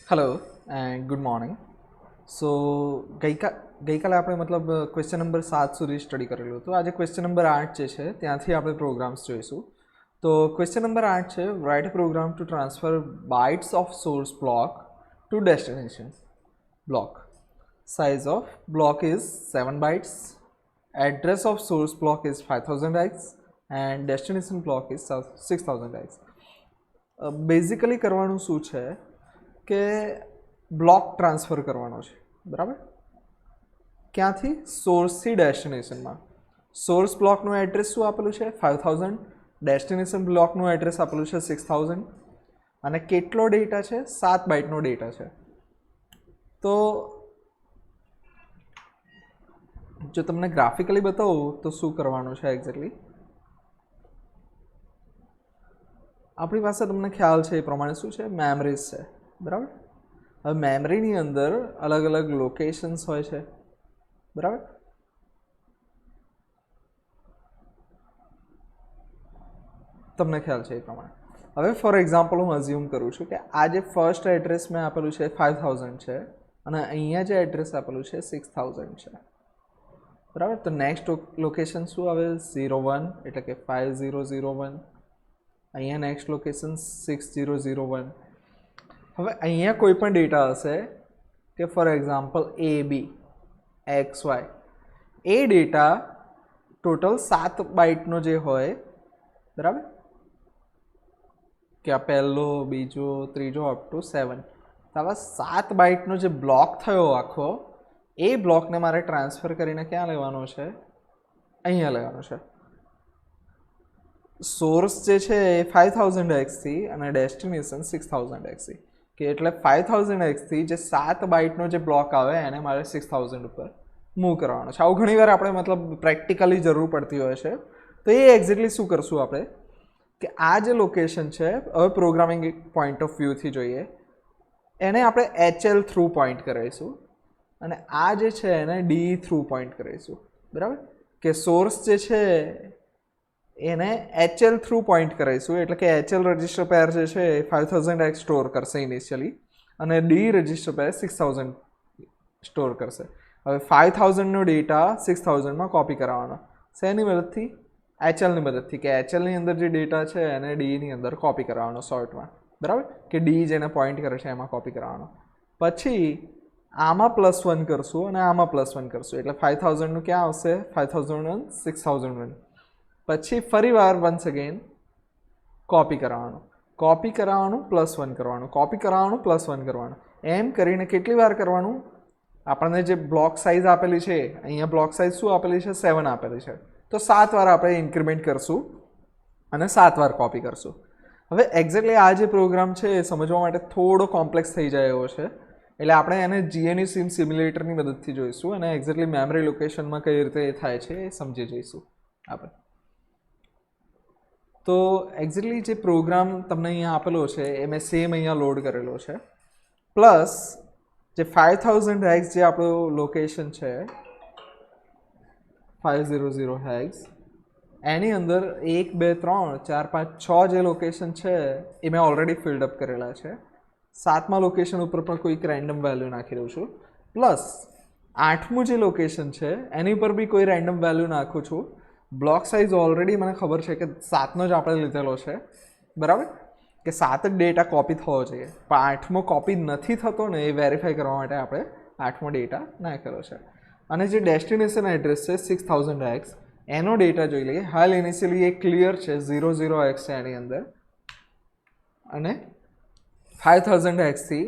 Hello and good morning. So ગઈકાલે આપણે મતલબ ક્વેશ્ચન નંબર 7 સુધી સ્ટડી કરેલું હતું. આજે ક્વેશ્ચન નંબર 8 જે છે ત્યાંથી આપણે પ્રોગ્રામ્સ જોઈશું. તો ક્વેશ્ચન નંબર 8 છે, write a program to transfer bytes of source block to destination block. Size of block is 7 bytes. Address of source block is 5000x and destination block is 6000x. Basically કરવાનું શું છે કે block transfer કરવાનો છે, બરાબર? ક્યાંથી? સોર્સથી ડેસ્ટિનેશનમાં. Source બ્લોકનું address શું આપેલું છે? 5000. ડેસ્ટિનેશન બ્લોકનું એડ્રેસ આપેલું છે 6000. અને કેટલો ડેટા છે? 7 બાઇટનો ડેટા છે. તો જો તમને ગ્રાફિકલી બતાવું તો શું કરવાનું છે એક્ઝેક્ટલી? આપણી પાસે તમને ખ્યાલ છે એ પ્રમાણે શું છે? મેમરીઝ છે, બરાબર? હવે મેમરીની અંદર અલગ અલગ લોકેશન્સ હોય છે, બરાબર? તમને ખ્યાલ છે એ પ્રમાણે. હવે ફોર એક્ઝામ્પલ હું અઝ્યુમ કરું છું કે આ જે ફર્સ્ટ એડ્રેસ મેં આપેલું છે 5000 છે અને અહીંયા જે એડ્રેસ આપેલું છે 6000 છે, બરાબર? તો નેક્સ્ટ લોકેશન શું આવે? 01, એટલે કે 5001. અહીંયા નેક્સ્ટ લોકેશન 6001. હવે અહીંયા કોઈ પણ ડેટા હશે કે for example AB XY, A data total 7 બાઇટનો જે હોય, બરાબર? કે આ પહેલો, બીજો, ત્રીજો અપ ટુ 7. તો આવા 7 બાઇટનો જે બ્લોક થયો આખો, એ બ્લોકને મારે ટ્રાન્સફર કરીને ક્યાં લેવાનો છે? અહીંયા લેવાનો છે. સોર્સ જે છે એ 5000x થી અને ડેસ્ટિનેશન 6000x થી. કે એટલે 5000x થી જે 7 બાઇટનો જે બ્લોક આવે એને મારે 6000 ઉપર મૂવ કરવાનો છે. આવું ઘણીવાર આપણે મતલબ પ્રેક્ટિકલી જરૂર પડતી હોય છે. તો એ એક્ઝેક્ટલી શું કરશું આપણે કે આ જે લોકેશન છે, હવે પ્રોગ્રામિંગ પોઈન્ટ ઓફ વ્યૂથી જોઈએ, એને આપણે HL થ્રુ પોઈન્ટ કરીશું અને આ જે છે એને ડી થ્રુ પોઈન્ટ કરીશું, બરાબર? કે સોર્સ જે છે એને HL થ્રુ પોઈન્ટ કરીશું, એટલે કે HL રજિસ્ટર પેર જે છે એ 5000x સ્ટોર કરશે ઇનિશિયલી અને ડી રજિસ્ટર પેર 6000 સ્ટોર કરશે. હવે 5000નો ડેટા 6000માં કોપી કરાવવાનો. શેની મદદથી? HLની મદદથી. કે HLની અંદર જે ડેટા છે એને ડીની અંદર કોપી કરાવવાનો શોર્ટમાં, બરાબર? કે ડી જેને પોઈન્ટ કરે છે એમાં કોપી કરાવવાનો. પછી આમાં +1 કરશું અને આમાં +1 કરશું, એટલે 5000નું ક્યાં આવશે? 5001, 6001. પછી ફરી વાર વન્સ અગેન કોપી કરાવવાનું, કોપી કરાવવાનું, +1 કરવાનું, કોપી કરાવવાનું, +1 કરવાનું. એમ કરીને કેટલી વાર કરવાનું? આપણને જે બ્લોક સાઇઝ આપેલી છે, અહીંયા બ્લોક સાઇઝ શું આપેલી છે? 7 આપેલી છે. તો 7 વાર આપણે ઇન્ક્રીમેન્ટ કરશું અને 7 વાર કોપી કરશું. હવે એક્ઝેક્ટલી આ જે પ્રોગ્રામ છે એ સમજવા માટે થોડો કોમ્પ્લેક્સ થઈ જાય એવો છે, એટલે આપણે એને GNU સિમ સિમ્યુલેટરની મદદથી જોઈશું અને એક્ઝેક્ટલી મેમરી લોકેશનમાં કઈ રીતે એ થાય છે એ સમજી જઈશું આપણે. તો એક્ઝેક્ટલી જે પ્રોગ્રામ તમને અહીંયા આપેલો છે એ મેં સેમ અહીંયા લોડ કરેલો છે, પ્લસ જે 5000x જે આપણું લોકેશન છે 500x, એની અંદર 1 2 3 4 5 6 જે લોકેશન છે એ મેં ઓલરેડી ફિલ્ડઅપ કરેલા છે. 7મા લોકેશન ઉપર પણ કોઈક રેન્ડમ વેલ્યુ નાખી દઉં છું, પ્લસ 8મું જે લોકેશન છે એની ઉપર બી કોઈ રેન્ડમ વેલ્યુ નાખું છું. બ્લોક સાઇઝ ઓલરેડી મને ખબર છે કે 7નો જ આપણે લીધેલો છે, બરાબર? કે 7 જ ડેટા કોપી થવો જોઈએ, પણ 8મો કોપી નથી થતો ને એ વેરીફાઈ કરવા માટે આપણે 8મો ડેટા નાખેલો છે. અને જે ડેસ્ટિનેશન એડ્રેસ છે 6000x, એનો ડેટા જોઈ લઈએ. હાલ ઇનિશિયલી એ ક્લિયર છે, 00x છે એની અંદર, અને 5000x થી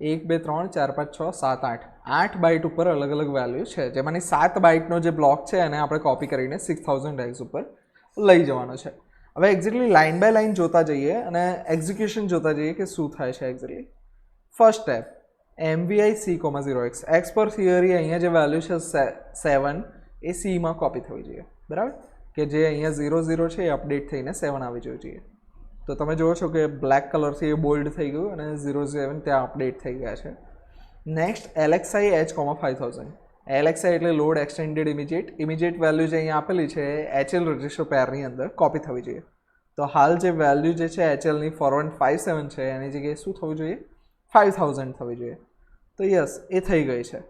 1 2 3 4 5 6 7 8 8 બાઇટ ઉપર અલગ અલગ વેલ્યુ છે, જેમાંની 7 બાઇટનો જે બ્લોક છે એને આપણે કોપી કરીને 6000x ઉપર લઈ જવાનો છે. હવે એક્ઝેક્ટલી લાઇન બાય લાઇન જોતા જઈએ અને એક્ઝિક્યુશન જોતા જઈએ કે શું થાય છે exactly. First step, MVI C,0x, x પર થિયરી અહીંયા જે વેલ્યુ છે 7 એ Cમાં કોપી થવી જોઈએ, બરાબર? કે જે અહીંયા 00 છે એ અપડેટ થઈને 7 આવી જવું જોઈએ. તો તમે જુઓ છો કે બ્લેક કલરથી એ બોલ્ડ થઈ ગયું અને 07 ત્યાં અપડેટ થઈ ગયા છે. Next LXI H,5000. LXI એટલે લોડ એક્સટેન્ડેડ ઇમિજિએટ વેલ્યુ જે અહીંયા આપેલી છે HL રજિસ્ટર પેરની અંદર કોપી થવી જોઈએ. તો હાલ જે વેલ્યુ જે છે HLની 4157 છે એની જગ્યાએ શું થવું જોઈએ? 5000 થવી જોઈએ. તો યસ એ થઈ ગઈ છે.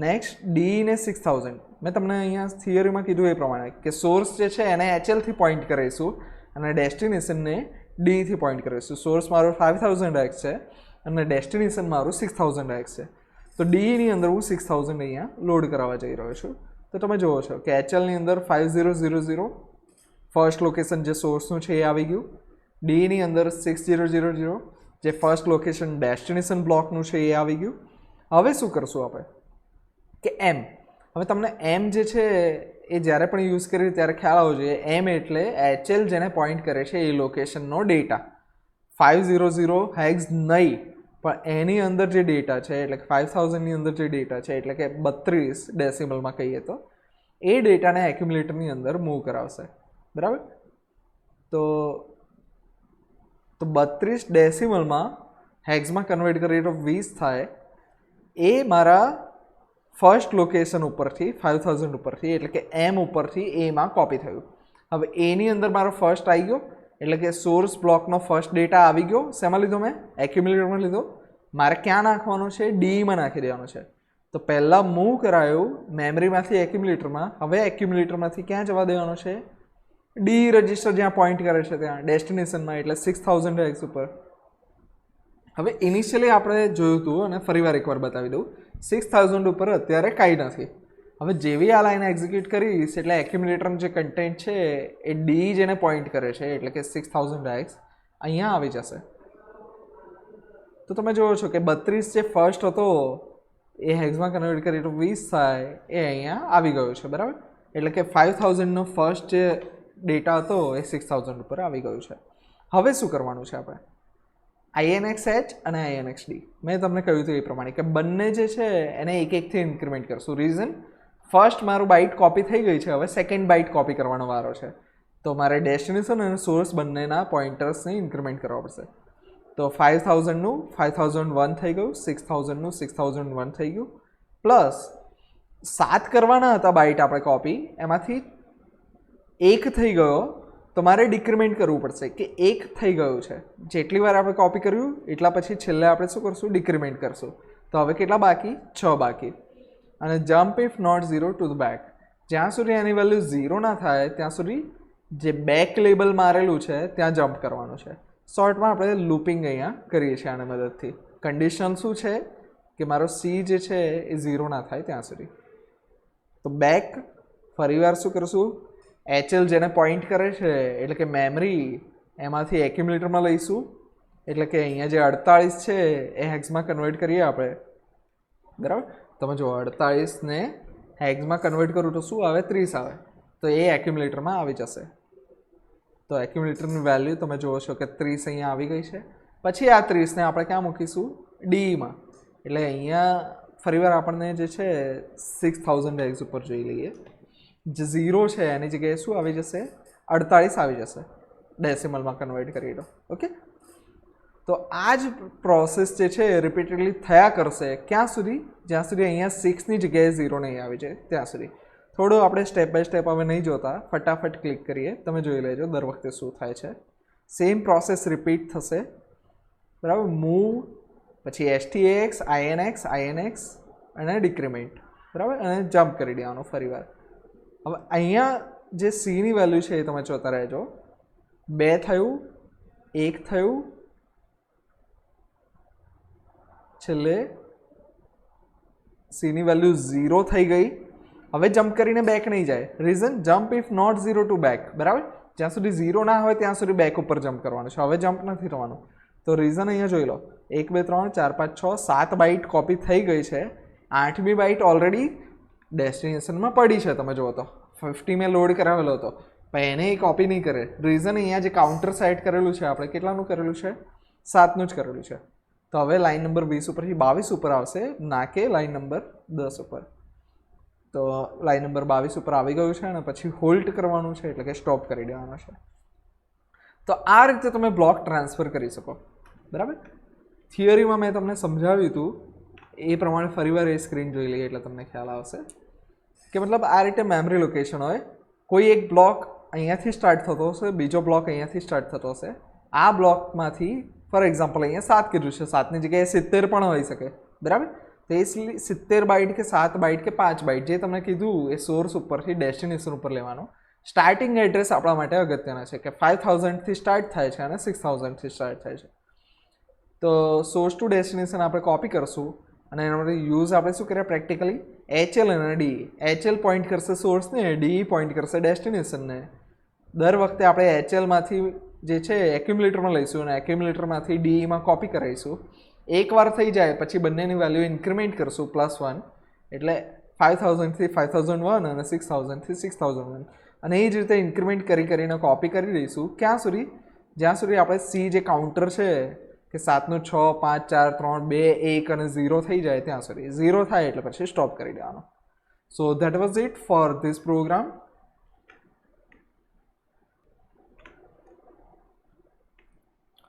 નેક્સ્ટ ડી ને 6000. મેં તમને અહીંયા થિયરીમાં કીધું એ પ્રમાણે કે સોર્સ જે છે એને HLથી પોઈન્ટ કરીશું અને ડેસ્ટિનેશનને ડીથી પોઈન્ટ કરીશું. સોર્સ મારો 5000x છે અને ડેસ્ટિનેશન મારું 6000x છે. તો ડીની અંદર હું 6000 અહીંયા લોડ કરાવવા જઈ રહ્યો છું. તો તમે જુઓ છો કે HLની અંદર 5000 ફર્સ્ટ લોકેશન જે સોર્સનું છે એ આવી ગયું. ડીની અંદર 6000 જે ફર્સ્ટ લોકેશન ડેસ્ટિનેશન બ્લોકનું છે એ આવી ગયું. હવે શું કરશું આપણે કે એમ. હવે તમને એમ જે છે એ જ્યારે પણ યુઝ કરીએ ત્યારે ખ્યાલ આવવો જોઈએ. એમ એટલે HL જેને પોઈન્ટ કરે છે એ લોકેશનનો ડેટા. 500 હેક્સ નહીં, પણ એની અંદર જે ડેટા છે એટલે કે 5000ની અંદર જે ડેટા છે એટલે કે 32 ડેસિમલમાં કહીએ તો એ ડેટાને એક્યુમ્યુલેટરની અંદર મૂવ કરાવશે. બરાબર? તો 32 ડેસિમલમાં હેક્સમાં કન્વર્ટ કરીએ તો 20 થાય. એ મારા ફર્સ્ટ લોકેશન ઉપરથી 5000 ઉપરથી એટલે કે એમ ઉપરથી એમાં કોપી થયું. હવે એની અંદર મારો ફર્સ્ટ આવી ગયો એટલે કે સોર્સ બ્લોકનો ફર્સ્ટ ડેટા આવી ગયો. શેમાં લીધો મેં? એક્યુમ્યુલેટરમાં લીધો. મારે ક્યાં નાખવાનો છે? ડીમાં નાખી દેવાનો છે. તો પહેલાં મૂવ કરાયું મેમરીમાંથી એક્યુમ્યુલેટરમાં. હવે એક્યુમ્યુલેટરમાંથી ક્યાં જવા દેવાનો છે? ડી રજિસ્ટર જ્યાં પોઈન્ટ કરે છે ત્યાં ડેસ્ટિનેશનમાં એટલે 6000x ઉપર. હવે ઇનિશિયલી આપણે જોયું હતું અને ફરીવાર એકવાર બતાવી દઉં. 6000 ઉપર અત્યારે કાંઈ નથી. હવે જેવી આ લાઈન એક્ઝિક્યુટ કરીશ એટલે એક્યુમ્યુલેટરનું જે કન્ટેન્ટ છે એ ડી જેને પોઈન્ટ કરે છે એટલે કે 6000x અહીંયા આવી જશે. તો તમે જુઓ છો કે 32 જે ફર્સ્ટ હતો એ હેક્સમાં કન્વર્ટ કરીએ તો 20 થાય એ અહીંયા આવી ગયો છે. બરાબર? એટલે કે 5000નો ફર્સ્ટ જે ડેટા હતો એ 6000 ઉપર આવી ગયું છે. હવે શું કરવાનું છે આપણે? INXH અને INXD મેં તમને કહ્યું હતું એ પ્રમાણે કે બંને જે છે એને એક એકથી ઇન્ક્રીમેન્ટ કરશું. રીઝન ફર્સ્ટ મારું બાઇટ કોપી થઈ ગઈ છે, હવે સેકન્ડ બાઇટ કોપી કરવાનો વારો છે. તો મારે ડેસ્ટિનેશન અને સોર્સ બંનેના પોઈન્ટર્સને ઇન્ક્રીમેન્ટ કરવા પડશે. તો 5000નું 5001 થઈ ગયું, 6000નું 6001 થઈ ગયું, પ્લસ 7 કરવાના હતા બાઇટ આપણે કોપી, એમાંથી 1 થઈ ગયો. તો મારે ડિક્રીમેન્ટ કરવું પડશે કે 1 થઈ ગયું છે. જેટલી વાર આપણે કોપી કર્યું એટલા પછી છેલ્લે આપણે શું કરશું? ડિક્રીમેન્ટ કરશું. તો હવે કેટલા બાકી? 6 બાકી. અને jump if not 0 to the back. જ્યાં સુધી એની વેલ્યુ 0 ના થાય ત્યાં સુધી જે બેક લેબલ મારેલું છે ત્યાં જમ્પ કરવાનું છે. શોર્ટમાં આપણે લૂપિંગ અહીંયા કરીએ છીએ આની મદદથી. કન્ડિશન શું છે કે મારો સી જે છે એ 0 ના થાય ત્યાં સુધી. તો બેક ફરીવાર શું કરશું? HL જેને પોઈન્ટ કરે છે એટલે કે મેમરી એમાંથી એક્યુમ્યુલેટરમાં લઈશું. એટલે કે અહીંયા જે 48 છે એ હેક્સમાં કન્વર્ટ કરીએ આપણે. બરાબર? તમે જો 48ને હેક્સમાં કન્વર્ટ કરું તો શું આવે? 30 આવે. તો એ એક્યુમ્યુલેટરમાં આવી જશે. તો એક્યુમ્યુલેટરની વેલ્યુ તમે જુઓ છો કે 30 અહીંયા આવી ગઈ છે. પછી આ 30ને આપણે ક્યાં મૂકીશું? ડીમાં. એટલે અહીંયા ફરીવાર આપણને જે છે 6000x ઉપર જોઈ લઈએ. જે 0 છે એની જગ્યાએ શું આવી જશે? 48 આવી જશે ડેસિમલમાં કન્વર્ટ કરી દો. ઓકે? તો આ જ પ્રોસેસ જે છે રિપીટેડલી થયા કરશે. ક્યાં સુધી? જ્યાં સુધી અહીંયા 6ની જગ્યાએ 0 નહીં આવી જાય ત્યાં સુધી. થોડું આપણે સ્ટેપ બાય સ્ટેપ હવે નહીં જોતા, ફટાફટ ક્લિક કરીએ. તમે જોઈ લેજો દર વખતે શું થાય છે. સેમ પ્રોસેસ રિપીટ થશે. બરાબર? મૂવ, પછી STAX, INX અને ડિક્રીમેન્ટ. બરાબર? અને જમ્પ કરી દેવાનો ફરીવાર. હવે અહીંયા જે સીની વેલ્યુ છે એ તમે જોતા રહેજો. 2 થયું, 1 થયું, છેલ્લે સીની વેલ્યુ 0 થઈ ગઈ. હવે જમ્પ કરીને બેક નહીં જાય. Reason jump if not 0 to back. બરાબર? જ્યાં સુધી 0 ના હોય ત્યાં સુધી બેક ઉપર જમ્પ કરવાનું છે. હવે જમ્પ નથી થવાનું. તો રીઝન અહીંયા જોઈ લો. 1 2 3 4 5 6 7 બાઇટ કોપી થઈ ગઈ છે. 8મી બાઇટ ઓલરેડી ડેસ્ટિનેશનમાં પડી છે. તમે જુઓ તો 50 મેં લોડ કરાવેલો હતો, પણ એને એ કોપી નહીં કરે. રીઝન અહીંયા જે કાઉન્ટર સેટ કરેલું છે આપણે કેટલાનું કરેલું છે? 7નું જ કરેલું છે. તો હવે લાઈન નંબર 20 ઉપરથી 22 ઉપર આવશે, ના કે લાઈન નંબર 10 ઉપર. તો લાઈન નંબર 22 ઉપર આવી ગયું છે અને પછી હોલ્ડ કરવાનું છે એટલે કે સ્ટોપ કરી દેવાનો છે. તો આ રીતે તમે બ્લોક ટ્રાન્સફર કરી શકો. બરાબર? થિયરીમાં મેં તમને સમજાવ્યું હતું એ પ્રમાણે ફરીવાર એ સ્ક્રીન જોઈ લઈએ એટલે તમને ખ્યાલ આવશે કે મતલબ આ રીતે મેમરી લોકેશન હોય. કોઈ એક બ્લોક અહીંયાથી સ્ટાર્ટ થતો હશે, બીજો બ્લોક અહીંયાથી સ્ટાર્ટ થતો હશે. આ બ્લોકમાંથી ફોર એક્ઝામ્પલ અહીંયા 7 કીધું છે, 7ની જગ્યાએ 70 પણ હોઈ શકે, બરાબર. તો એ 70 બાઇટ કે 7 બાઇટ કે 5 બાઇટ જે તમને કીધું એ સોર્સ ઉપરથી ડેસ્ટિનેશન ઉપર લેવાનો. સ્ટાર્ટિંગ એડ્રેસ આપણા માટે અગત્યના છે કે 5000થી સ્ટાર્ટ થાય છે અને 6000થી સ્ટાર્ટ થાય છે. તો સોર્સ ટુ ડેસ્ટિનેશન આપણે કોપી કરશું અને એના માટે યુઝ આપણે શું કરીએ પ્રેક્ટિકલી HL અને DE. HL પોઈન્ટ કરશે સોર્સને, DE પોઈન્ટ કરશે ડેસ્ટિનેશનને. દર વખતે આપણે HLમાંથી જે છે એક્યુમ્યુલેટરમાં લઈશું અને એક્યુમ્યુલેટરમાંથી DEમાં કોપી કરાવીશું. એકવાર થઈ જાય પછી બંનેની વેલ્યુ ઇન્ક્રીમેન્ટ કરશું +1, એટલે 5000થી 5001 અને 6000થી 6001, અને એ જ રીતે ઇન્ક્રીમેન્ટ કરીને કોપી કરી દઈશું ક્યાં સુધી, જ્યાં સુધી આપણે C જે કાઉન્ટર છે કે 7નું 6, 5, 4, 3, 2, 1 અને 0 થઈ જાય ત્યાં સુધી. 0 થાય એટલે પછી સ્ટોપ કરી દેવાનો. So that was it for this program.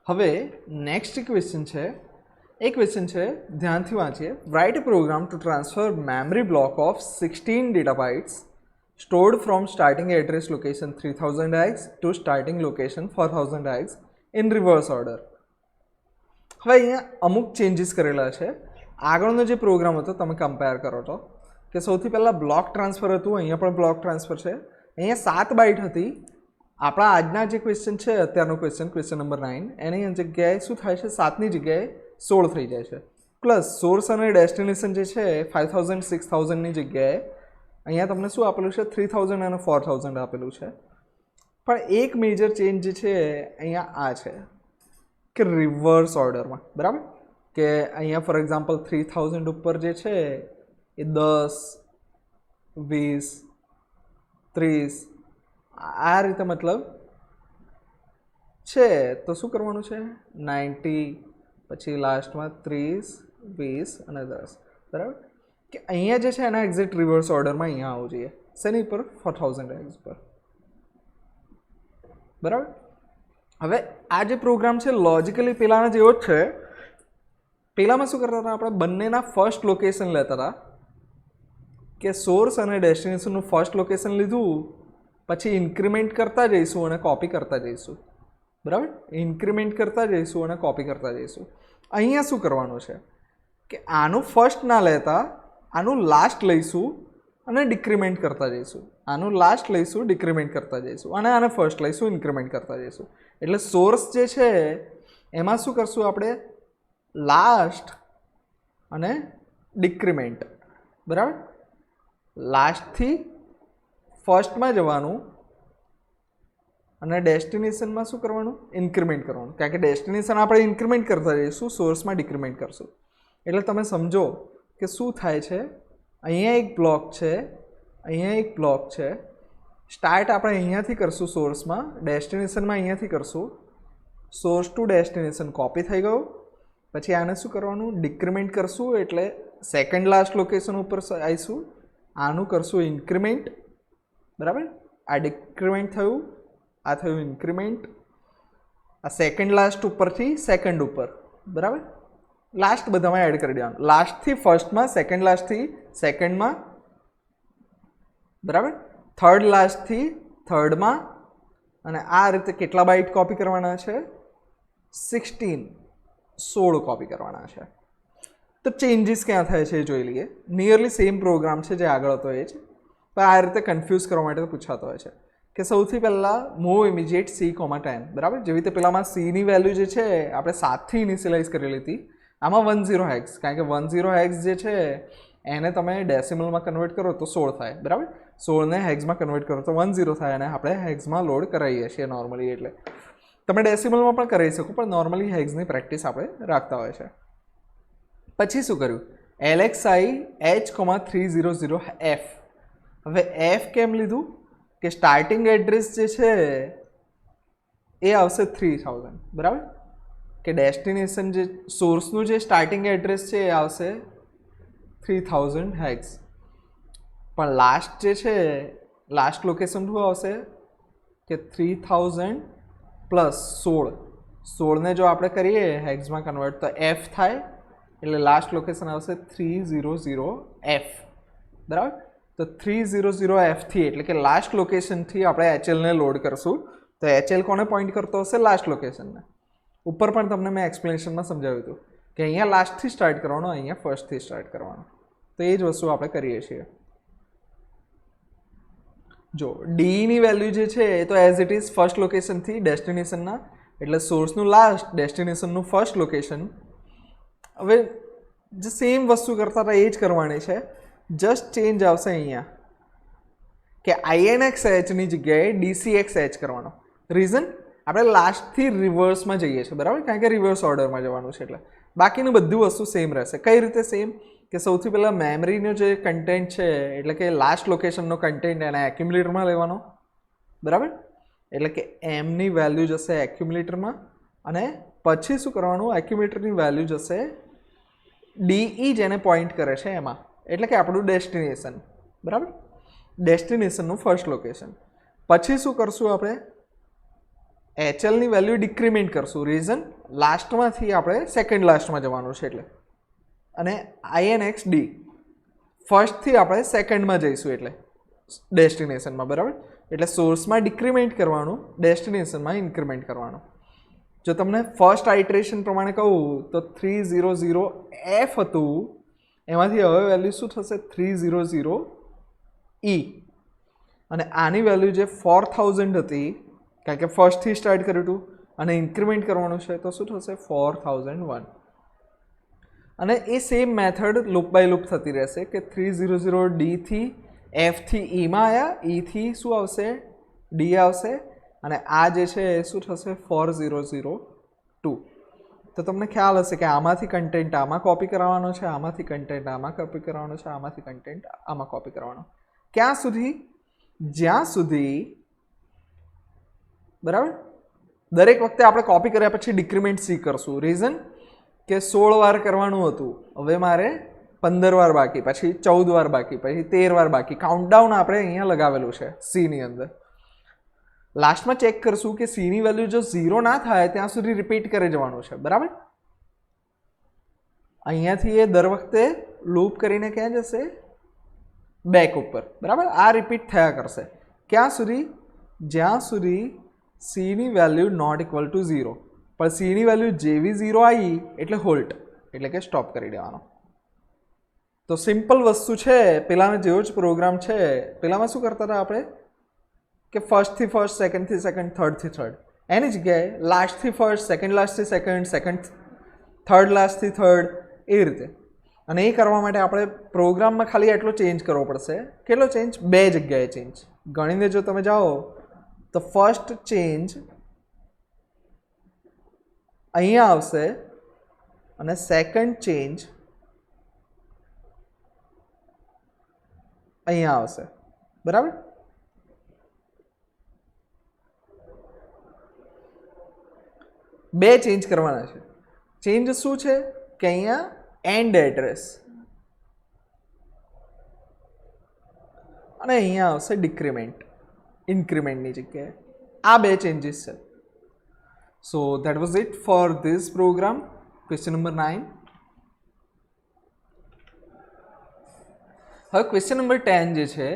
હવે નેક્સ્ટ ક્વેશ્ચન છે, એ ક્વેશ્ચન છે ધ્યાનથી વાંચીએ. Write a program to transfer memory block of 16 data bytes stored from starting address location 3000x to starting location 4000x in reverse order. હવે અહીંયા અમુક changes કરેલા છે. આગળનો જે પ્રોગ્રામ હતો તમે કમ્પેર કરો તો કે સૌથી પહેલાં બ્લોક ટ્રાન્સફર હતું, અહીંયા પણ બ્લોક ટ્રાન્સફર છે. અહીંયા 7 બાઇટ હતી. આપણા આજના જે ક્વેશ્ચન છે અત્યારનો ક્વેશ્ચન નંબર 9, એની જગ્યાએ શું થાય છે 7ની જગ્યાએ 16 થઈ જાય છે. પ્લસ સોર્સ અને ડેસ્ટિનેશન જે છે 5000 6000ની જગ્યાએ અહીંયા તમને શું આપેલું છે 3000 અને 4000 આપેલું છે. પણ એક મેજર ચેન્જ જે છે અહીંયા આ છે કે રિવર્સ ઓર્ડરમાં, બરાબર. કે અહીંયા ફોર એક્ઝામ્પલ 3000 ઉપર જે છે એ 10, 20, 30 આ રીતે મતલબ છે. તો શું કરવાનું છે 90, પછી લાસ્ટમાં 30, 20 અને 10, બરાબર. કે અહીંયા જે છે એના એક્ઝેક્ટ રિવર્સ ઓર્ડરમાં અહીંયા આવવું જોઈએ. શેની ઉપર 4000x પર, બરાબર. હવે આ જે પ્રોગ્રામ છે લોજિકલી પહેલાંના જેવો જ છે. પહેલાંમાં શું કરતા હતા આપણે બંનેના ફર્સ્ટ લોકેશન લેતા હતા કે સોર્સ અને ડેસ્ટિનેશનનું ફર્સ્ટ લોકેશન લીધું, પછી ઇન્ક્રીમેન્ટ કરતા જઈશું અને કોપી કરતા જઈશું, બરાબર. ઇન્ક્રીમેન્ટ કરતા જઈશું અને કોપી કરતા જઈશું. અહીંયા શું કરવાનું છે કે આનું ફર્સ્ટ ના લેતા આનું લાસ્ટ લઈશું અને ડિક્રીમેન્ટ કરતા જઈશું. આનું લાસ્ટ લઈશું, ડિક્રીમેન્ટ કરતા જઈશું, અને આને ફર્સ્ટ લઈશું, ઇન્ક્રીમેન્ટ કરતા જઈશું. એટલે સોર્સ જે છે એમાં શું કરશું આપણે લાસ્ટ અને ડિક્રીમેન્ટ, બરાબર. લાસ્ટથી ફર્સ્ટમાં જવાનું અને ડેસ્ટિનેશનમાં શું કરવાનું ઇન્ક્રીમેન્ટ કરવાનું, કારણ કે ડેસ્ટિનેશન આપણે ઇન્ક્રીમેન્ટ કરતા જઈશું, સોર્સમાં ડિક્રીમેન્ટ કરશું. એટલે તમે સમજો કે શું થાય છે. અહીંયા એક બ્લોક છે, અહીંયા એક બ્લોક છે. સ્ટાર્ટ આપણે અહીંયાથી કરશું સોર્સમાં, ડેસ્ટિનેશનમાં અહીંયાથી કરશું. સોર્સ ટુ ડેસ્ટિનેશન કોપી થઈ ગયું. પછી આને શું કરવાનું ડિક્રીમેન્ટ કરશું, એટલે સેકન્ડ લાસ્ટ લોકેશન ઉપર આવીશું. આનું કરશું ઇન્ક્રીમેન્ટ, બરાબર. આ ડિક્રીમેન્ટ થયું, આ થયું ઇન્ક્રીમેન્ટ. આ સેકન્ડ લાસ્ટ ઉપરથી સેકન્ડ ઉપર, બરાબર. લાસ્ટ બધામાં એડ કરી દેવાનું. લાસ્ટથી ફર્સ્ટમાં, સેકન્ડ લાસ્ટથી સેકન્ડમાં, બરાબર. થર્ડ લાસ્ટથી થર્ડમાં, અને આ રીતે કેટલા બાઇટ કોપી કરવાના છે 16 કોપી કરવાના છે. તો ચેન્જીસ ક્યાં થાય છે એ જોઈ લઈએ. નિયરલી સેમ પ્રોગ્રામ છે જે આગળ હતો એ જ, પણ આ રીતે કન્ફ્યુઝ કરવા માટે પૂછાતો હોય છે કે સૌથી પહેલાં મૂવ ઇમિજિએટ C,10, બરાબર. જેવી રીતે પેલામાં Cની વેલ્યુ જે છે આપણે 7થી ઇનિશિયલાઇઝ કરેલી હતી. આમાં 10x, કારણ કે 10x જે છે એને તમે ડેસિમલમાં કન્વર્ટ કરો તો 16 થાય, બરાબર. 16ને હેક્સમાં કન્વર્ટ કરો તો 10 થાય, અને આપણે હેક્સમાં લોડ કરાવીએ છીએ નોર્મલી. એટલે તમે ડેસિમલમાં પણ કરાવી શકો, પણ નોર્મલી હેક્સની પ્રેક્ટિસ આપણે રાખતા હોય છે. પછી શું કર્યું LXI H,300F. હવે F કેમ લીધું કે સ્ટાર્ટિંગ એડ્રેસ જે છે એ આવશે 3000, બરાબર. કે ડેસ્ટિનેશન જે સોર્સનું જે સ્ટાર્ટિંગ એડ્રેસ છે એ આવશે 3000 હેક્સ. પણ લાસ્ટ જે છે લાસ્ટ લોકેશન શું આવશે કે 3000 પ્લસ 16ને જો આપણે કરીએ હેક્સમાં કન્વર્ટ તો F થાય, એટલે લાસ્ટ લોકેશન આવશે 300F, બરાબર. તો 300Fથી એટલે કે લાસ્ટ લોકેશનથી આપણે HLને લોડ કરશું. તો HL કોને પોઈન્ટ કરતો હશે લાસ્ટ લોકેશનને. ઉપર પણ તમને મેં એક્સપ્લેનેશનમાં સમજાવ્યું હતું કે અહીંયા લાસ્ટથી સ્ટાર્ટ કરવાનો, અહીંયા ફર્સ્ટથી સ્ટાર્ટ કરવાનો. તો એ જ વસ્તુ આપણે કરીએ છીએ. જો ડીની વેલ્યુ જે છે એ તો એઝ ઇટ ઇઝ ફર્સ્ટ લોકેશનથી ડેસ્ટિનેશનના, એટલે સોર્સનું લાસ્ટ, ડેસ્ટિનેશનનું ફર્સ્ટ લોકેશન. હવે જે સેમ વસ્તુ કરતા હતા એ જ કરવાની છે, જસ્ટ ચેન્જ આવશે અહીંયા કે INXHની જગ્યાએ DCXH કરવાનો. રીઝન, આપણે લાસ્ટથી રિવર્સમાં જઈએ છીએ, બરાબર, કારણ કે રિવર્સ ઓર્ડરમાં જવાનું છે. એટલે બાકીનું બધું વસ્તુ સેમ રહેશે. કઈ રીતે સેમ? કે સૌથી પહેલાં મેમરીનો જે કન્ટેન્ટ છે, એટલે કે લાસ્ટ લોકેશનનો કન્ટેન્ટ એના એક્યુમ્યુલેટરમાં લેવાનો, બરાબર. એટલે કે એમની વેલ્યુ જશે એક્યુમ્યુલેટરમાં, અને પછી શું કરવાનું, એક્યુમ્યુલેટરની વેલ્યુ જશે DE જેને પોઈન્ટ કરે છે એમાં, એટલે કે આપણું ડેસ્ટિનેશન, બરાબર, ડેસ્ટિનેશનનું ફર્સ્ટ લોકેશન. પછી શું કરશું આપણે, HLની વેલ્યુ ડિક્રીમેન્ટ કરશું. રીઝન, લાસ્ટમાંથી આપણે સેકન્ડ લાસ્ટમાં જવાનું છે એટલે. અને INXD ફર્સ્ટથી આપણે સેકન્ડમાં જઈશું એટલે ડેસ્ટિનેશનમાં, બરાબર. એટલે સોર્સમાં ડિક્રીમેન્ટ કરવાનું, ડેસ્ટિનેશનમાં ઇન્ક્રીમેન્ટ કરવાનું. જો તમને ફર્સ્ટ આઇટરેશન પ્રમાણે કહું તો 300F હતું, એમાંથી હવે વેલ્યુ શું થશે, 300E. અને આની વેલ્યુ જે 4000 હતી, કારણ કે ફર્સ્ટથી સ્ટાર્ટ કર્યું હતું અને ઇન્ક્રીમેન્ટ કરવાનું છે, તો શું થશે 4001. અને એ same method loop by loop થતી રહેશે કે 300D થી F થી Eમાં આવ્યા, Eથી શું આવશે, D આવશે, અને આ જે છે એ શું થશે 4002. તો તમને ખ્યાલ હશે કે આમાંથી કન્ટેન્ટ આમાં કોપી કરવાનો છે, આમાંથી કન્ટેન્ટ આમાં કોપી કરવાનો છે, આમાંથી કન્ટેન્ટ આમાં કોપી કરવાનો. ક્યાં સુધી? જ્યાં સુધી, બરાબર, દરેક વખતે આપણે કોપી કર્યા પછી ડિક્રીમેન્ટ સી કરશું. રીઝન કે 16 વાર કરવાનું હતું, હવે મારે 15 વાર બાકી, પછી 14 વાર બાકી, પછી 13 વાર બાકી. કાઉન્ટડાઉન આપણે અહીંયા લગાવેલું છે સીની અંદર. લાસ્ટમાં ચેક કરશું કે સીની વેલ્યુ જો 0 ના થાય ત્યાં સુધી રિપીટ કરી જવાનું છે, બરાબર. અહીંયાથી એ દર વખતે લૂપ કરીને ક્યાં જશે, બેક ઉપર, બરાબર. આ રિપીટ થયા કરશે ક્યાં સુધી, જ્યાં સુધી સીની વેલ્યુ નોટ ઇક્વલ ટુ 0. પણ સીની વેલ્યુ જેવી 0 આવી એટલે હોલ્ટ, એટલે કે સ્ટોપ કરી દેવાનો. તો સિમ્પલ વસ્તુ છે, પેલાનો જેવો જ પ્રોગ્રામ છે. પેલામાં શું કરતા હતા આપણે કે ફર્સ્ટથી ફર્સ્ટ, સેકન્ડથી સેકન્ડ, થર્ડથી થર્ડ. એની જગ્યાએ લાસ્ટથી ફર્સ્ટ, સેકન્ડ લાસ્ટથી સેકન્ડ, સેકન્ડ થર્ડ લાસ્ટથી થર્ડ, એ રીતે. અને એ કરવા માટે આપણે પ્રોગ્રામમાં ખાલી એટલો ચેન્જ કરવો પડશે. કેટલો ચેન્જ? 2 જગ્યાએ ચેન્જ. ગણીને જો તમે જાઓ તો ફર્સ્ટ ચેન્જ અહીંયા આવશે અને સેકન્ડ ચેન્જ અહીંયા આવશે, બરાબર. બે ચેન્જ કરવાના છે. ચેન્જ શું છે કે અહીંયા એન્ડ એડ્રેસ અને અહીંયા આવશે ડિક્રીમેન્ટ, ઇન્ક્રીમેન્ટની જગ્યાએ. આ બે ચેન્જીસ છે. So that was it for this program. Question number 9. હવે ક્વેશ્ચન નંબર 10 જે છે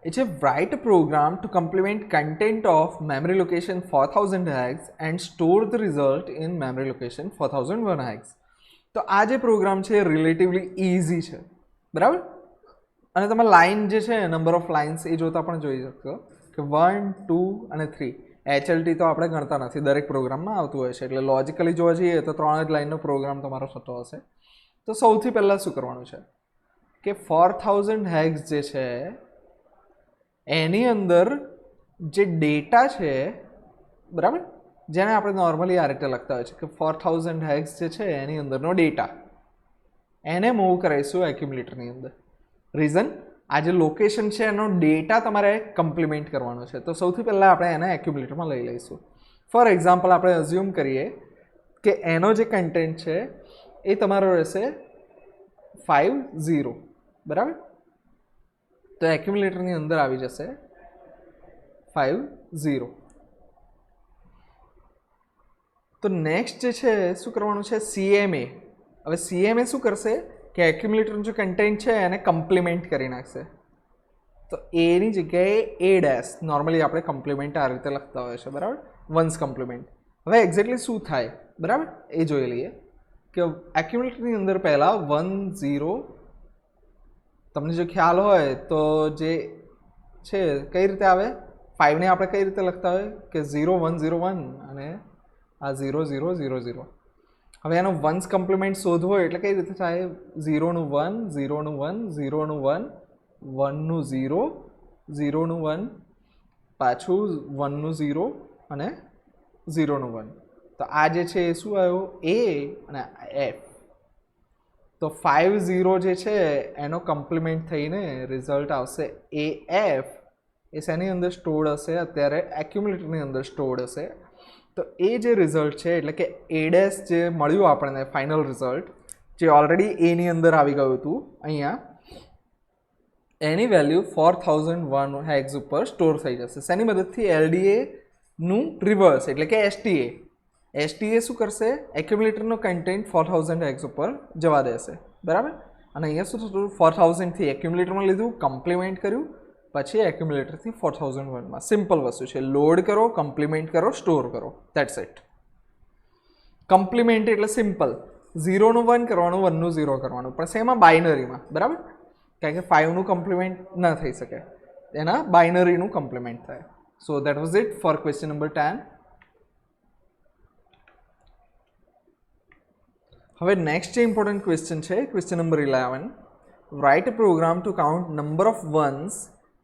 એ છે write program to complement content of memory location 4000 hex and store the result in memory location 4001 hex. તો આ જે પ્રોગ્રામ છે રિલેટિવલી ઇઝી છે, બરાબર. અને તમે લાઇન જે છે નંબર ઓફ લાઇન્સ એ જોતા પણ જોઈ શકશો કે 1, 2 અને 3. HLT તો આપણે ગણતા નથી, દરેક પ્રોગ્રામમાં આવતું હોય છે. એટલે લોજિકલી જોવા જઈએ તો 3 જ લાઇનનો પ્રોગ્રામ તમારો થતો હશે. તો સૌથી પહેલાં શું કરવાનું છે કે 4000 hex જે છે એની અંદર જે ડેટા છે, બરાબર, જેને આપણે નોર્મલી આ રીતે લખતા હોય છે કે 4000 hex જે છે એની અંદરનો ડેટા એને મૂવ કરાવીશું એક્યુમ્યુલેટરની અંદર. રીઝન, આ જે લોકેશન છે એનો ડેટા તમારે કમ્પ્લિમેન્ટ કરવાનો છે. તો સૌથી પહેલાં આપણે એને એક્યુમ્યુલેટરમાં લઈ લઈશું. ફોર એક્ઝામ્પલ આપણે અઝ્યુમ કરીએ કે એનો જે કન્ટેન્ટ છે એ તમારો રહેશે 50, બરાબર. તો એક્યુમ્યુલેટરની અંદર આવી જશે 50. તો નેક્સ્ટ જે છે શું કરવાનું છે, CMA. હવે CMA શું કરશે કે એક્યુમ્યુલેટરનું જે કન્ટેન્ટ છે એને કમ્પ્લિમેન્ટ કરી નાખશે. તો એની જગ્યાએ A', નોર્મલી આપણે કમ્પ્લિમેન્ટ આ રીતે લખતા હોય છે, બરાબર, વન્સ કમ્પ્લિમેન્ટ. હવે એક્ઝેક્ટલી શું થાય બરાબર. એ જોઈ લઈએ કે એક્યુમ્યુલેટરની અંદર પહેલાં 1 0, તમને જો ખ્યાલ હોય તો જે છે કઈ રીતે આવે, 5ને આપણે કઈ રીતે લખતા હોય કે 0 1 0 1 અને આ 0 0 0 0. હવે એનો વન્સ કમ્પ્લિમેન્ટ શોધવો હોય એટલે કઈ રીતે થાય, 0નું 1 0નું 1 0નું 1 1નું 0 0નું 1 પાછું 1નું 0 અને 0નું 1. તો આ જે છે એ શું આવ્યો, એ અને એફ. તો 5 0 જે છે એનો કમ્પ્લિમેન્ટ થઈને રિઝલ્ટ આવશે એ એફ. એ શેની અંદર સ્ટોર્ડ હશે, અત્યારે એક્યુમ્યુલેટરની અંદર સ્ટોર્ડ હશે. તો એ જે રિઝલ્ટ છે એટલે કે એ ડેશ જે મળ્યું આપણને ફાઇનલ રિઝલ્ટ, જે ઓલરેડી એની અંદર આવી ગયું હતું અહીંયા, એની વેલ્યુ 4001 હેક્સ ઉપર સ્ટોર થઈ જશે. શેની મદદથી, એલડીએનું રિવર્સ એટલે કે એસટીએ. એસટીએ શું કરશે, એક્યુમ્યુલેટરનો કન્ટેન્ટ 4000 હેક્સ ઉપર જવા દેશે. બરાબર. અને અહીંયા શું થતું, 4000થી એક્યુમ્યુલેટરમાં લીધું, કમ્પ્લિમેન્ટ કર્યું, પછી એક્યુમ્યુલેટરથી 4001માં. સિમ્પલ વસ્તુ છે, લોડ કરો, કમ્પ્લિમેન્ટ કરો, સ્ટોર કરો, ધેટ્સ ઇટ. કમ્પ્લિમેન્ટ એટલે સિમ્પલ, 0નું 1 કરવાનું, 1નું 0 કરવાનું, પણ શેમાં, બાઇનરીમાં. બરાબર. કારણ કે 5નું કમ્પ્લિમેન્ટ ના થઈ શકે, એના બાઇનરીનું કમ્પ્લિમેન્ટ થાય. So that was it for question number 10. હવે નેક્સ્ટ જે ઇમ્પોર્ટન્ટ ક્વેશ્ચન છે, question number 11. Write a program to count number of ones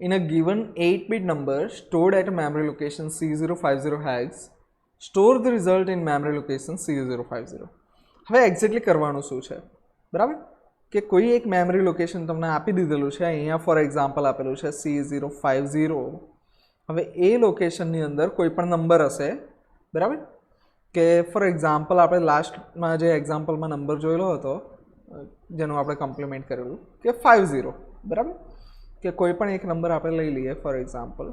in a given 8-bit number stored at a memory location C050 hex. Store the result in memory location C050. હવે exactly કરવાનું શું છે, બરાબર, કે કોઈ એક memory location તમને આપી દીધેલું છે, અહીંયા ફોર એક્ઝામ્પલ આપેલું છે C050. હવે એ લોકેશનની અંદર કોઈ પણ નંબર હશે, બરાબર, કે ફોર એક્ઝામ્પલ આપણે લાસ્ટમાં જે એક્ઝામ્પલમાં નંબર જોયેલો હતો જેનું આપણે કમ્પ્લિમેન્ટ કરેલું કે 50, બરાબર, કે કોઈ પણ એક નંબર આપણે લઈ લઈએ ફોર એક્ઝામ્પલ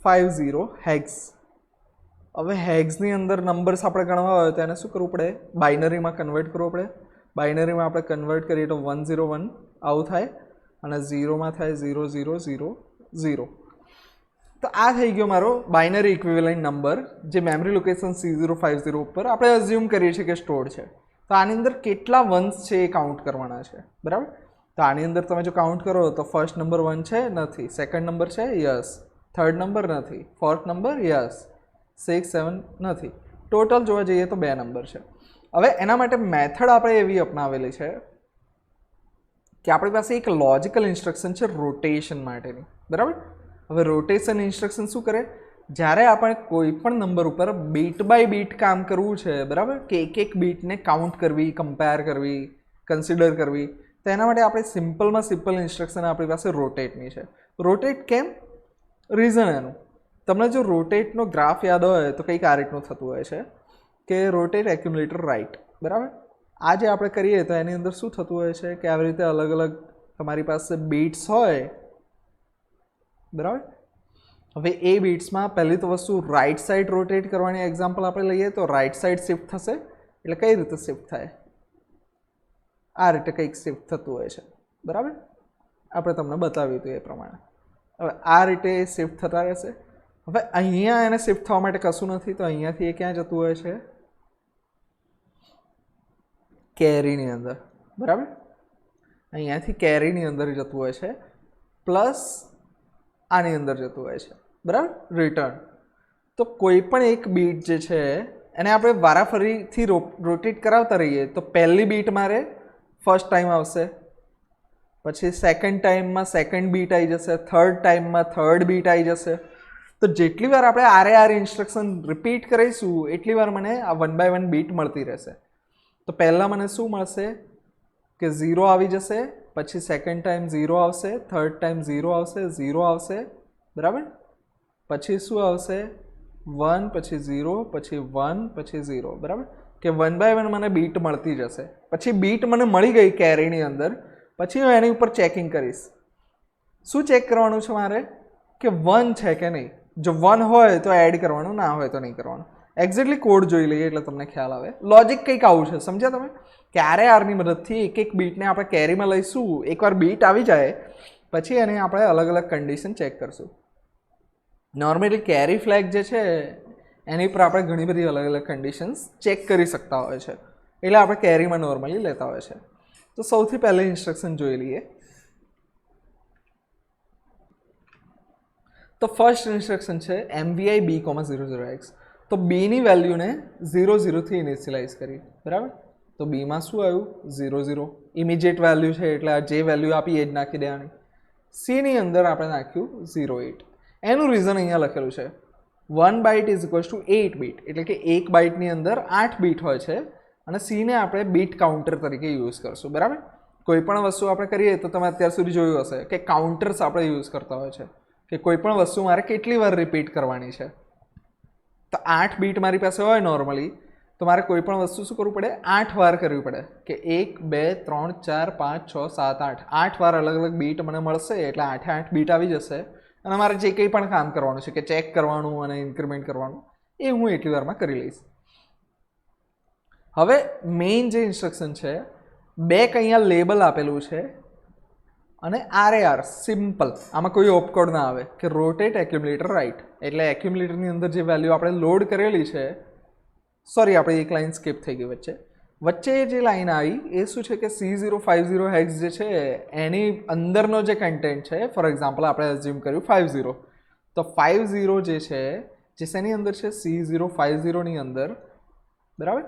50 હેક્સ. હવે હેક્સની અંદર નંબર્સ આપણે ગણવા હોય તો એને શું કરવું પડે, બાઇનરીમાં કન્વર્ટ કરવું પડે. બાઇનરીમાં આપણે કન્વર્ટ કરીએ તો 101 આવું થાય, અને 0માં થાય 0000. તો આ થઈ ગયો મારો બાઇનરી ઇક્વિવેલન્ટ નંબર, જે મેમરી લોકેશન C050 ઉપર આપણે અઝ્યુમ કરીએ છીએ કે સ્ટોર્ડ છે. તો આની અંદર કેટલા વન્સ છે એ કાઉન્ટ કરવાના છે, બરાબર. તો આની અંદર તમે જો કાઉન્ટ કરો તો ફર્સ્ટ નંબર 1 છે, નથી. સેકન્ડ નંબર છે, યસ. થર્ડ નંબર નથી. Fourth number, yes. 6 7 નથી. ટોટલ જોવા જઈએ તો 2 નંબર છે. હવે એના માટે મેથડ આપણે એવી અપનાવેલી છે કે આપણી પાસે એક લોજિકલ ઇન્સ્ટ્રક્શન છે રોટેશન માટેની, બરાબર. હવે રોટેશન ઇન્સ્ટ્રક્શન શું કરે, જ્યારે આપણે કોઈ પણ નંબર ઉપર બીટ બાય બીટ કામ કરવું છે, બરાબર, કે એક બીટને કાઉન્ટ કરવી, કમ્પેર કરવી, કન્સિડર કરવી, તો એના માટે આપણે સિમ્પલમાં સિમ્પલ ઇન્સ્ટ્રક્શન આપણી પાસે રોટેટની છે. રોટેટ કેમ, રીઝન એનું, તમને જો રોટેટનો ગ્રાફ યાદ હોય તો કંઈક આ રીતનું થતું હોય છે કે રોટેટ એક્યુમ્યુલેટર રાઇટ, બરાબર. આ જે આપણે કરીએ તો એની અંદર શું થતું હોય છે કે આવી રીતે અલગ અલગ તમારી પાસે બીટ્સ હોય, બરાબર. હવે એ બીટ્સમાં પહેલી તો વસ્તુ રાઇટ સાઈડ રોટેટ કરવાની એક્ઝામ્પલ આપણે લઈએ તો રાઇટ સાઈડ શિફ્ટ થશે. એટલે કઈ રીતે શિફ્ટ થાય, આ રીતે કંઈક શિફ્ટ થતું હોય છે, બરાબર. આપણે તમને બતાવ્યું હતું એ પ્રમાણે. હવે આ રીતે શિફ્ટ થતા રહેશે. હવે અહીંયા એને શિફ્ટ થવા માટે કશું નથી, તો અહીંયાથી એ ક્યાં જતું હોય છે, કેરીની અંદર, બરાબર. અહીંયાથી કેરીની અંદર જતું હોય છે, પ્લસ આની અંદર જતું હોય છે, બરાબર, રિટર્ન. તો કોઈ પણ એક બીટ જે છે એને આપણે વારાફરીથી રોટેટ કરાવતા રહીએ તો પહેલી બીટ મારે ફર્સ્ટ ટાઈમ આવશે, પછી સેકન્ડ ટાઈમમાં સેકન્ડ બીટ આવી જશે, થર્ડ ટાઈમમાં થર્ડ બીટ આવી જશે. તો જેટલી વાર આપણે આર ઇન્સ્ટ્રક્શન રિપીટ કરીશું એટલી વાર મને આ 1 by 1 બીટ મળતી રહેશે. તો પહેલાં મને શું મળશે કે 0 આવી જશે, પછી સેકન્ડ ટાઈમ 0 આવશે, થર્ડ ટાઈમ 0 આવશે, 0 આવશે, બરાબર. પછી શું આવશે, 1, પછી 0, પછી 1, પછી 0, બરાબર. કે 1 by 1 મને બીટ મળતી જશે. પછી બીટ મને મળી ગઈ કેરીની અંદર, પછી હું એની ઉપર ચેકિંગ કરીશ. શું ચેક કરવાનું છે મારે કે 1 છે કે નહીં. જો 1 હોય તો એડ કરવાનું, ના હોય તો નહીં કરવાનું. એક્ઝેક્ટલી કોડ જોઈ લઈએ એટલે તમને ખ્યાલ આવે. લોજિક કંઈક આવું છે, સમજ્યા તમે, કે આરની મદદથી એક એક બીટને આપણે કેરીમાં લઈશું. એકવાર બીટ આવી જાય પછી એને આપણે અલગ અલગ કન્ડિશન ચેક કરશું. નોર્મલી કેરી ફ્લેગ જે છે એની પર આપણે ઘણી બધી અલગ અલગ કન્ડિશન્સ ચેક કરી શકતા હોય છે, એટલે આપણે કેરીમાં નોર્મલી લેતા હોય છે. તો સૌથી પહેલી ઇન્સ્ટ્રક્શન જોઈ લઈએ. તો ફર્સ્ટ ઇન્સ્ટ્રક્શન છે MVI B,00x. તો બીની વેલ્યુને 0 થી ઇનિશિયલાઇઝ કરી, બરાબર. તો બીમાં શું આવ્યું 0 ઇમિડિયેટ વેલ્યુ છે એટલે આ જે વેલ્યુ આપી એ જ નાખી દેવાની. સીની અંદર આપણે નાખ્યું 08. એનું રીઝન અહીંયા લખેલું છે 1 byte is equals to 8 bit, એટલે કે એક બાઇટની અંદર 8 બીટ હોય છે અને સીને આપણે બીટ કાઉન્ટર તરીકે યુઝ કરશું, બરાબર. કોઈ પણ વસ્તુ આપણે કરીએ તો તમે અત્યાર સુધી જોયું હશે કે કાઉન્ટર્સ આપણે યુઝ કરતા હોય છે કે કોઈ પણ વસ્તુ મારે કેટલી વાર રિપીટ કરવાની છે. તો 8 બીટ મારી પાસે હોય નોર્મલી, તો મારે કોઈ પણ વસ્તુ શું કરવું પડે 8 વાર કરવી પડે કે 1 2 3 4 5 6 7 8 8 વાર અલગ અલગ બીટ મને મળશે એટલે 8 બીટ આવી જશે અને મારે જે કંઈ પણ કામ કરવાનું છે કે ચેક કરવાનું અને ઇન્ક્રીમેન્ટ કરવાનું એ હું એટલી વારમાં કરી લઈશ. હવે મેઇન જે ઇન્સ્ટ્રક્શન છે બેક અહીંયા લેબલ આપેલું છે અને RAR સિમ્પલ, આમાં કોઈ ઓપકોડ ના આવે કે રોટેટ એક્યુમ્યુલેટર રાઈટ, એટલે એક્યુમ્યુલેટરની અંદર જે વેલ્યુ આપણે લોડ કરેલી છે, સોરી આપણે એક લાઇન સ્કીપ થઈ ગઈ વચ્ચે જે લાઇન આવી એ શું છે કે C050 હેક્સ જે છે એની અંદરનો જે કન્ટેન્ટ છે, ફોર એક્ઝામ્પલ આપણે એઝ્યુમ કર્યું 50, તો 50 જે છે જે શેની અંદર છે C050ની અંદર, બરાબર,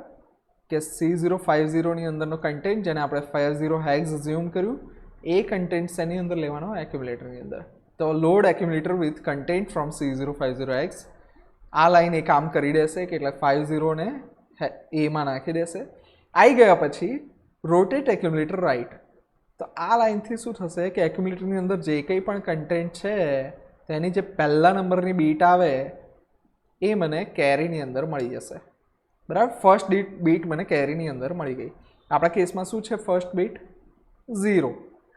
કે C050ની અંદરનો કન્ટેન્ટ જેને આપણે 50 હેક્સ એઝ્યુમ કર્યું એ કન્ટેન્ટ શેની અંદર લેવાનો એક્યુમ્યુલેટરની અંદર. તો load accumulator with content from C050X. આ લાઈન એ કામ કરી દેશે કે એટલે 50 ને એમાં નાખી દેશે. આવી ગયા પછી રોટેટ એક્યુમ્યુલેટર રાઈટ. તો આ લાઈનથી શું થશે કે એક્યુમ્યુલેટરની અંદર જે કંઈ પણ કન્ટેન્ટ છે તેની જે પહેલા નંબરની બીટ આવે એ મને કેરીની અંદર મળી જશે, બરાબર. ફર્સ્ટ બીટ મને કેરીની અંદર મળી ગઈ. આપણા કેસમાં શું છે ફર્સ્ટ બીટ 0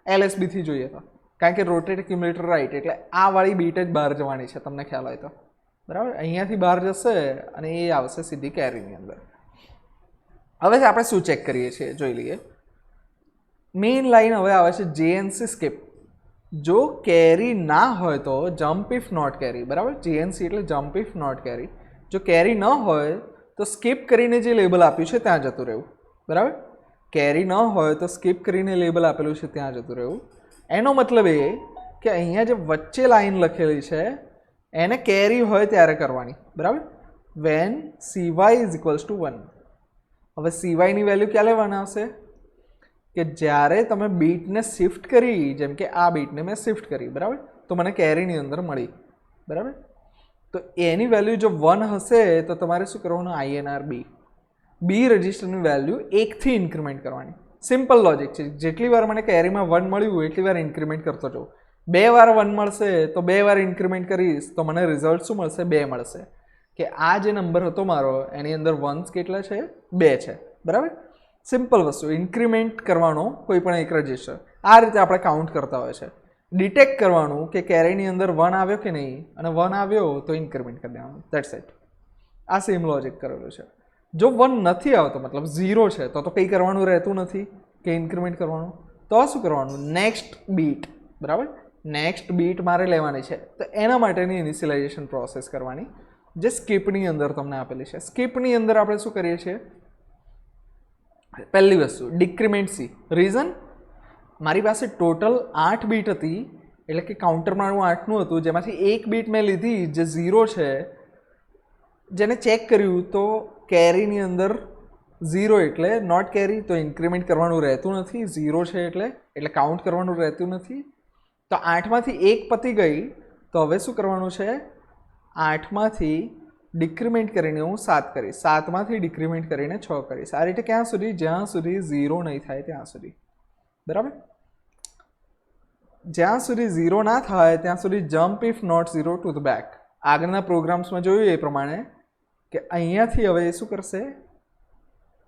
LSBથી જોઈએ તો, કારણ કે રોટેટ એક્યુમ્યુલેટર રાઈટ એટલે આ વાળી બીટ જ બહાર જવાની છે, તમને ખ્યાલ હોય તો, બરાબર. અહીંયાથી બહાર જશે અને એ આવશે સીધી કેરીની અંદર. હવે આપણે શું ચેક કરીએ છીએ જોઈ લઈએ. મેઇન લાઈન હવે આવે છે JNC સ્કીપ. જો કેરી ના હોય તો જમ્પ ઇફ નોટ કેરી, બરાબર. JNC એટલે જમ્પ ઇફ નોટ કેરી. જો કેરી ન હોય તો સ્કીપ કરીને જે લેબલ આપ્યું છે ત્યાં જતું રહેવું, બરાબર. કેરી ન હોય તો સ્કીપ કરીને લેબલ આપેલું છે ત્યાં જતું રહેવું. એનો મતલબ એ કે અહીંયા જે વચ્ચે લાઈન લખેલી છે એને કેરી હોય ત્યારે કરવાની, બરાબર. When CY is equals to 1. હવે CYની વેલ્યુ ક્યાં લેવાના આવશે કે જ્યારે તમે બીટને શિફ્ટ કરી, જેમ કે આ બીટને મેં શિફ્ટ કરી, બરાબર, તો મને કેરીની અંદર મળી, બરાબર. તો એની વેલ્યુ જો 1 હશે તો તમારે શું કરવાનું INR બી રજિસ્ટરની વેલ્યુ 1થી ઇન્ક્રીમેન્ટ કરવાની. સિમ્પલ લોજિક છે. જેટલી વાર મને કેરીમાં 1 મળ્યું એટલી વાર ઇન્ક્રીમેન્ટ કરતો જાઉં. 2 વાર 1 મળશે તો 2 વાર ઇન્ક્રીમેન્ટ કરીશ તો મને રિઝલ્ટ શું મળશે 2 મળશે, કે આ જે નંબર હતો મારો એની અંદર વન્સ કેટલા છે 2 છે, બરાબર. સિમ્પલ વસ્તુ, ઇન્ક્રીમેન્ટ કરવાનો કોઈ પણ એક રજિસ્ટર. આ રીતે આપણે કાઉન્ટ કરતા હોય છે. ડિટેક્ટ કરવાનું કે કેરીની અંદર 1 આવ્યો કે નહીં, અને 1 આવ્યો તો ઇન્ક્રીમેન્ટ કરી દેવાનું, દેટ્સ ઇટ. આ સેમ લોજિક કરેલું છે. જો 1 નથી આવતો મતલબ 0 છે તો કંઈ કરવાનું રહેતું નથી કે ઇન્ક્રીમેન્ટ કરવાનું. તો શું કરવાનું નેક્સ્ટ બીટ, બરાબર. નેક્સ્ટ બીટ મારે લેવાની છે તો એના માટેની ઇનિશિયલાઇઝેશન પ્રોસેસ કરવાની જે સ્કીપની અંદર તમને આપેલી છે. સ્કીપની અંદર આપણે શું કરીએ છીએ, પહેલી વસ્તુ ડિક્રીમેન્ટ C. રીઝન, મારી પાસે ટોટલ 8 બીટ હતી એટલે કે કાઉન્ટર મારું 8નું હતું, જેમાંથી એક બીટ મેં લીધી જે 0 છે, જેને ચેક કર્યું તો કેરીની અંદર 0 એટલે નોટ કેરી, તો ઇન્ક્રીમેન્ટ કરવાનું રહેતું નથી. 0 છે એટલે કાઉન્ટ કરવાનું રહેતું નથી. તો 8માંથી 1 પતી ગઈ તો હવે શું કરવાનું છે, 8માંથી ડિક્રીમેન્ટ કરીને હું 7 કરીશ, 7માંથી ડિક્રીમેન્ટ કરીને 6 કરીશ. આ રીતે ક્યાં સુધી, જ્યાં સુધી 0 નહીં થાય ત્યાં સુધી, બરાબર. જ્યાં સુધી 0 ના થાય ત્યાં સુધી jump if not 0 to the back. આગળના પ્રોગ્રામ્સમાં જોયું એ પ્રમાણે કે અહીંયાથી હવે શું કરશે,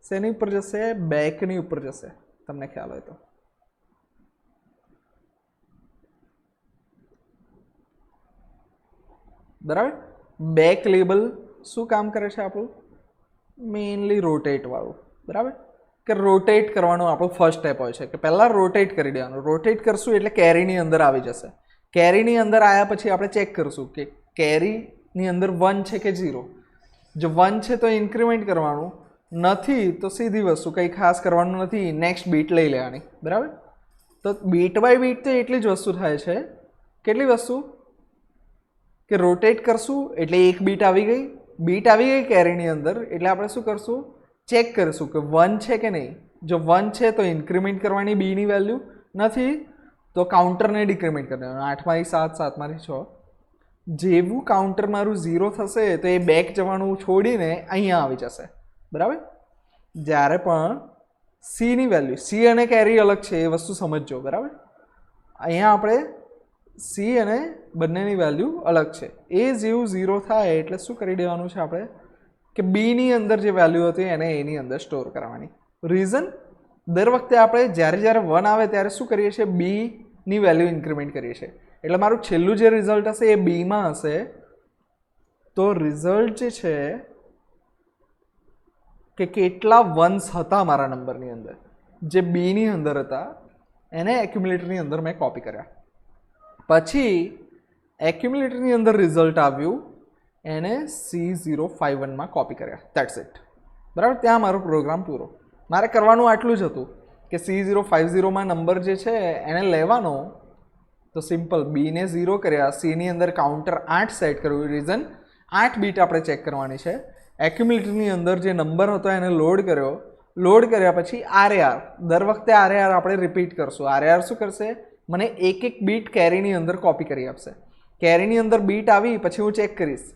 શેની ઉપર જશે, બેકની ઉપર જશે, તમને ખ્યાલ હોય તો. બરાબર. બેક લેબલ શું કામ કરે છે આપણું, મેઇનલી રોટેટ વાળું, બરાબર. કે રોટેટ કરવાનું આપણું ફર્સ્ટ સ્ટેપ હોય છે કે પહેલાં રોટેટ કરી દેવાનું. રોટેટ કરશું એટલે કેરીની અંદર આવી જશે. કેરીની અંદર આવ્યા પછી આપણે ચેક કરશું કે કેરીની અંદર 1 છે કે 0. જો 1 છે તો ઇન્ક્રીમેન્ટ કરવાનું, નથી તો સીધી વસ્તુ, કંઈ ખાસ કરવાનું નથી, નેક્સ્ટ બીટ લઈ લેવાની. બરાબર? તો બીટ બાય બીટ તો એટલી જ વસ્તુ થાય છે. કેટલી વસ્તુ કે રોટેટ કરશું એટલે એક બીટ આવી ગઈ કેરીની અંદર, એટલે આપણે શું કરશું, ચેક કરીશું કે 1 છે કે નહીં. જો 1 છે તો ઇન્ક્રીમેન્ટ કરવાની બીની વેલ્યુ, નથી તો કાઉન્ટરને ડિક્રીમેન્ટ કરવાનું. 8માંથી 7, 7માંથી 6. જેવું કાઉન્ટર મારું 0 થશે તો એ બેક જવાનું છોડીને અહીંયા આવી જશે. બરાબર? જ્યારે પણ સીની વેલ્યુ, સી અને કેરી અલગ છે એ વસ્તુ સમજજો. બરાબર? અહીંયા આપણે સી અને બંનેની વેલ્યુ અલગ છે. એ જેવું 0 થાય એટલે શું કરી દેવાનું છે આપણે કે બીની અંદર જે વેલ્યુ હતી એને એની અંદર સ્ટોર કરવાની. રીઝન, દર વખતે આપણે જ્યારે 1 આવે ત્યારે શું કરીએ છીએ, બીની વેલ્યુ ઇન્ક્રીમેન્ટ કરીએ છીએ. એટલે મારું છેલ્લું જે રિઝલ્ટ હશે એ બીમાં હશે. તો રિઝલ્ટ જે છે કે કેટલા વન્સ હતા મારા નંબરની અંદર, જે બીની અંદર હતા એને એક્યુમ્યુલેટરની અંદર મેં કોપી કર્યા. પછી એક્યુમ્યુલેટરની અંદર રિઝલ્ટ આવ્યું એને C051માં કોપી કર્યા. That's it. બરાબર? ત્યાં મારો પ્રોગ્રામ પૂરો. મારે કરવાનું આટલું જ હતું કે C050માં નંબર જે છે એને લેવાનો, તો સિમ્પલ બીને 0 કર્યા, સીની અંદર કાઉન્ટર 8 સેટ કર્યું. રીઝન 8 બીટ આપણે ચેક કરવાની છે. એક્યુમ્યુલેટરની અંદર જે નંબર હતો એને લોડ કર્યો. લોડ કર્યા પછી RAR, દર વખતે RAR આપણે રિપીટ કરશું. RAR શું કરશે, મને એક બીટ કેરીની અંદર કોપી કરી આપશે. કેરીની અંદર બીટ આવી પછી હું ચેક કરીશ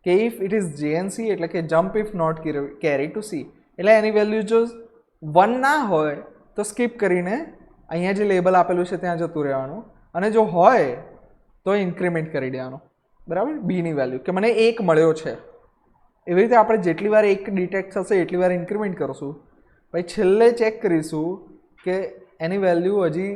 કે ઇફ ઇટ ઇઝ JNC એટલે કે jump if not carry to C, એટલે એની વેલ્યુ જો 1 ના હોય તો સ્કીપ કરીને અહીંયા જે લેબલ આપેલું છે ત્યાં જતું રહેવાનું, અને જો હોય તો ઇન્ક્રીમેન્ટ કરી દેવાનું. બરાબર? બીની વેલ્યુ કે મને 1 મળ્યો છે. એવી રીતે આપણે જેટલી વાર 1 ડિટેક્ટ થશે એટલી વાર ઇન્ક્રીમેન્ટ કરશું. પછી છેલ્લે ચેક કરીશું કે એની વેલ્યુ હજી